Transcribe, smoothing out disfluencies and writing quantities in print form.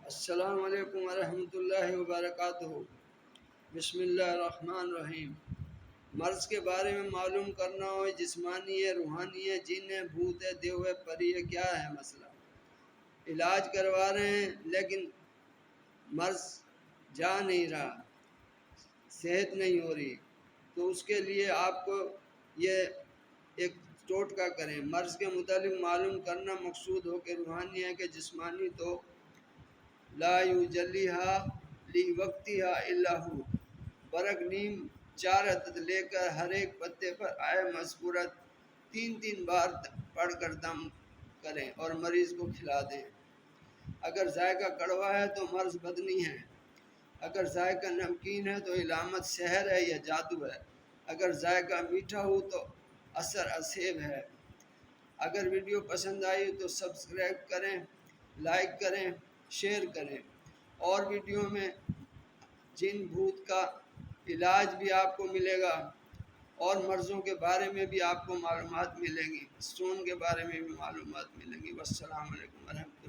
السلام علیکم ورحمۃ اللہ وبرکاتہ۔ بسم اللہ الرحمن الرحیم۔ مرض کے بارے میں معلوم کرنا ہو، جسمانی ہے، روحانی ہے، جن ہے، بھوت ہے، دیو ہے، پری ہے، کیا ہے مسئلہ؟ علاج کروا رہے ہیں لیکن مرض جا نہیں رہا، صحت نہیں ہو رہی، تو اس کے لیے آپ کو یہ ایک ٹوٹکا کریں۔ مرض کے متعلق معلوم کرنا مقصود ہو کہ روحانی ہے کہ جسمانی، تو لا یجلیہا لی وقتہا الا ہو، برق نیم 4 عدد لے کر ہر ایک پتے پر آئے مذکورت 3 بار پڑھ کر دم کریں اور مریض کو کھلا دیں۔ اگر ذائقہ کڑوا ہے تو مرض بدنی ہے، اگر ذائقہ نمکین ہے تو علامت سحر ہے یا جادو ہے، اگر ذائقہ میٹھا ہو تو اثر اسیب ہے۔ اگر ویڈیو پسند آئی تو سبسکرائب کریں، لائک کریں، شیئر کریں، اور ویڈیو میں جن بھوت کا علاج بھی آپ کو ملے گا اور مرضوں کے بارے میں بھی آپ کو معلومات ملیں گی، اسٹون کے بارے میں بھی معلومات ملیں گی۔ والسلام علیکم ورحمۃ اللہ۔